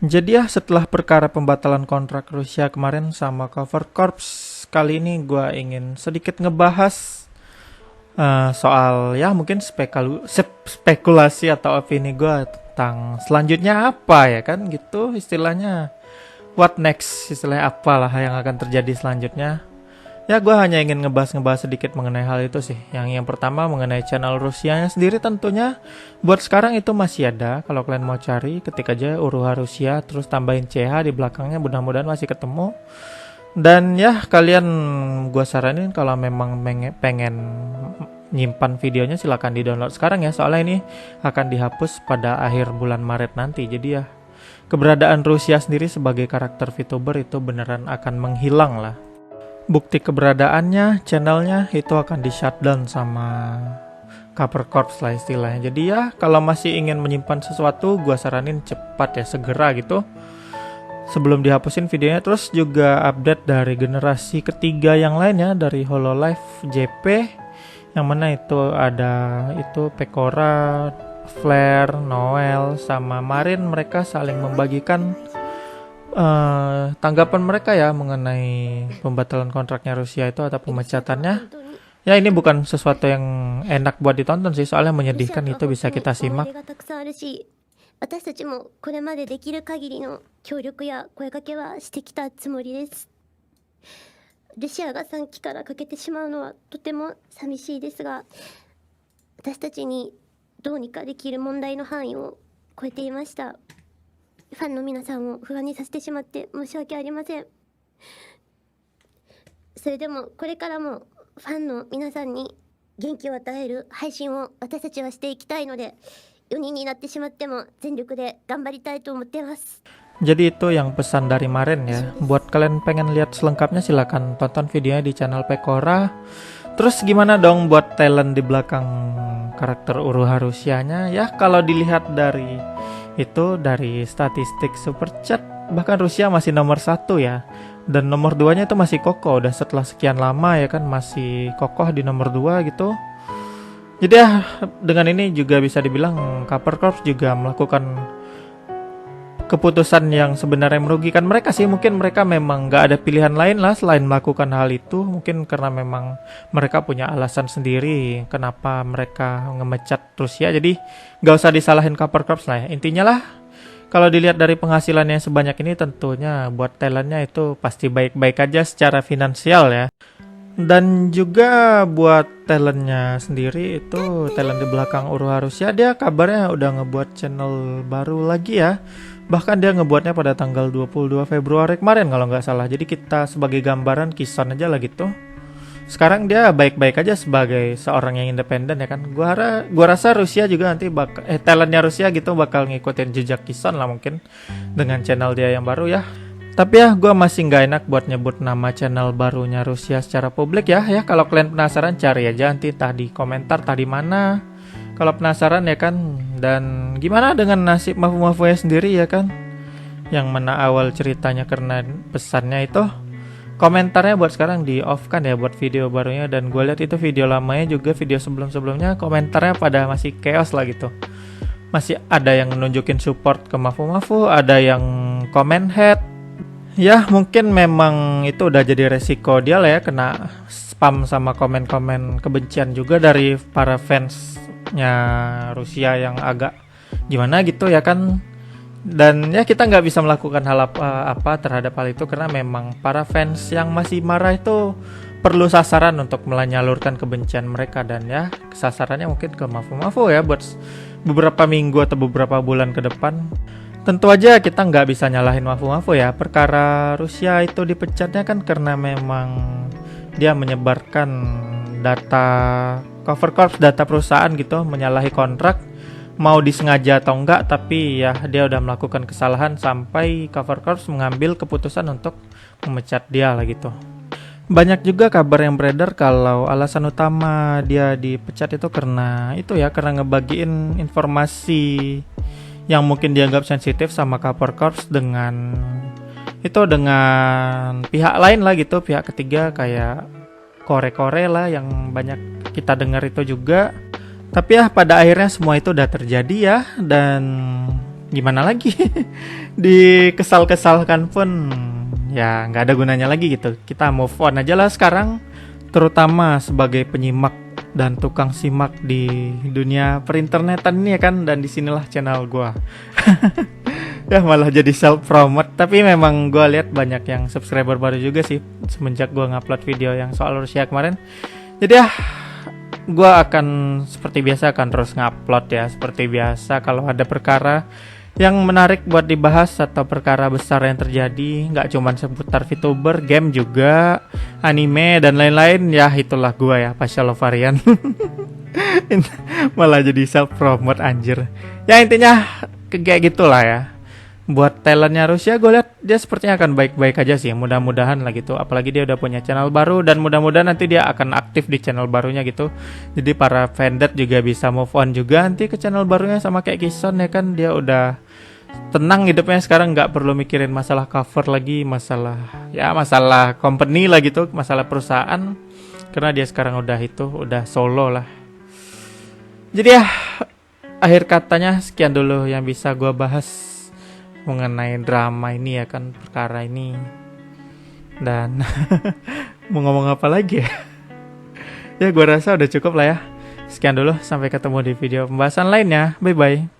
Jadi ya setelah perkara pembatalan kontrak Rusia kemarin sama Cover Corps, kali ini gue ingin sedikit ngebahas soal ya mungkin spekulasi atau opini gue tentang selanjutnya apa ya kan gitu istilahnya. What next, istilahnya apalah yang akan terjadi selanjutnya. Ya gue hanya ingin ngebahas sedikit mengenai hal itu sih. Yang pertama mengenai channel Rusianya sendiri tentunya buat sekarang itu masih ada. Kalau kalian mau cari ketik aja Uruha Rusia terus tambahin CH di belakangnya, mudah-mudahan masih ketemu. Dan ya kalian gue saranin kalau memang pengen nyimpan videonya silahkan di download sekarang ya. Soalnya ini akan dihapus pada akhir bulan Maret nanti. Jadi ya keberadaan Rusia sendiri sebagai karakter VTuber itu beneran akan menghilang lah. Bukti keberadaannya, channelnya itu akan di shutdown sama Cover Corps lah istilahnya. Jadi ya kalau masih ingin menyimpan sesuatu, gua saranin cepat ya, segera gitu. Sebelum dihapusin videonya, terus juga update dari generasi ketiga yang lainnya dari Hololive JP, yang mana itu ada itu Pekora, Flare, Noel, sama Marin. Mereka saling membagikan tanggapan mereka ya mengenai pembatalan kontraknya Rusia itu atau pemecatannya. Ya ini bukan sesuatu yang enak buat ditonton sih, soalnya menyedihkan, itu bisa kita simak. 私たちもこれまでできる限りの協力や声かけはしてきたつもりです。ロシアが3期から欠けてしまうのはとても寂しいですが、私たちにどうにかできる問題の範囲を超えていました。ファンの皆さんを不安にさせてしまって申し訳ありません。それでもこれからもファンの皆さんに元気を与える配信を私たちはしていきたいので、4人になってしまっても全力で頑張りたいと思っています。 Jadi itu yang pesan dari Marin ya. Buat kalian pengen lihat selengkapnya silahkan tonton videonya di channel Pekora. Terus gimana dong buat talent di belakang karakter Uruha Rusianya? Ya kalau dilihat dari statistik super chat, bahkan Rusia masih nomor 1 ya. Dan nomor 2-nya itu masih kokoh. Udah setelah sekian lama ya kan masih kokoh di nomor 2 gitu. Jadi ya dengan ini juga bisa dibilang Cover Corps juga melakukan keputusan yang sebenarnya merugikan mereka sih. Mungkin mereka memang nggak ada pilihan lain lah selain melakukan hal itu. Mungkin karena memang mereka punya alasan sendiri kenapa mereka ngemecat Rusia. Jadi nggak usah disalahin Cover Corps lah ya. Intinya lah kalau dilihat dari penghasilannya sebanyak ini tentunya buat talentnya itu pasti baik-baik aja secara finansial ya. Dan juga buat talentnya sendiri itu talent di belakang Uruha Rusia, dia kabarnya udah ngebuat channel baru lagi ya. Bahkan dia ngebuatnya pada tanggal 22 Februari kemarin kalau nggak salah. Jadi kita sebagai gambaran Kison aja lah gitu. Sekarang dia baik-baik aja sebagai seorang yang independen ya kan. Gua rasa Rusia juga nanti talentnya Rusia gitu bakal ngikutin jejak Kison lah mungkin dengan channel dia yang baru ya. Tapi ya gue masih nggak enak buat nyebut nama channel barunya Rusia secara publik ya. Ya kalau kalian penasaran cari aja nanti tadi komentar tadi mana. Kalau penasaran ya kan. Dan gimana dengan nasib Mafu-Mafunya sendiri ya kan, yang mana awal ceritanya karena pesannya itu komentarnya buat sekarang di off kan ya buat video barunya. Dan gue lihat itu video lamanya juga, video sebelum-sebelumnya komentarnya pada masih chaos lah gitu. Masih ada yang nunjukin support ke Mafu-Mafu, ada yang comment hate. Ya mungkin memang itu udah jadi resiko dia lah ya, kena spam sama komen-komen kebencian juga dari para fansnya Rusia yang agak gimana gitu ya kan. Dan ya kita nggak bisa melakukan hal apa terhadap hal itu karena memang para fans yang masih marah itu perlu sasaran untuk menyalurkan kebencian mereka. Dan ya sasarannya mungkin ke Mafu-Mafu ya buat beberapa minggu atau beberapa bulan ke depan. Tentu aja kita nggak bisa nyalahin Mafu-Mafu ya. Perkara Rusia itu dipecatnya kan karena memang dia menyebarkan data Cover Corps, data perusahaan gitu, menyalahi kontrak. Mau disengaja atau enggak, tapi ya dia udah melakukan kesalahan sampai Cover Corps mengambil keputusan untuk memecat dia lah gitu. Banyak juga kabar yang beredar kalau alasan utama dia dipecat itu karena ngebagiin informasi yang mungkin dianggap sensitif sama Cover Corps dengan pihak lain lah gitu, pihak ketiga kayak Kore-Kore lah yang banyak kita dengar itu juga. Tapi ya pada akhirnya semua itu udah terjadi ya. Dan gimana lagi? Dikesal-kesalkan pun ya nggak ada gunanya lagi gitu. Kita move on aja lah sekarang, terutama sebagai penyimak dan tukang simak di dunia perinternetan ini ya kan. Dan disinilah channel gua. Ya malah jadi self promote, tapi memang gua lihat banyak yang subscriber baru juga sih semenjak gua ngupload video yang soal Rusia kemarin. Jadi ya gua akan seperti biasa akan terus ngupload ya seperti biasa. Kalau ada perkara yang menarik buat dibahas atau perkara besar yang terjadi, nggak cuman seputar VTuber, game juga, anime dan lain-lain, ya itulah gua ya, Pasha Lovarian. Malah jadi self promote anjir. Ya intinya kayak gitulah ya. Buat talentnya Rusia, gue lihat dia sepertinya akan baik-baik aja sih, mudah-mudahan lah gitu. Apalagi dia udah punya channel baru dan mudah-mudahan nanti dia akan aktif di channel barunya gitu. Jadi para fandom juga bisa move on juga nanti ke channel barunya, sama kayak Kison ya kan, dia udah tenang hidupnya sekarang, nggak perlu mikirin masalah cover lagi, masalah company lah gitu, masalah perusahaan, karena dia sekarang udah solo lah. Jadi ya akhir katanya sekian dulu yang bisa gue bahas mengenai drama ini ya kan, perkara ini. Dan mau ngomong apa lagi ya? Ya gue rasa udah cukup lah ya. Sekian dulu, sampai ketemu di video pembahasan lainnya. Bye bye.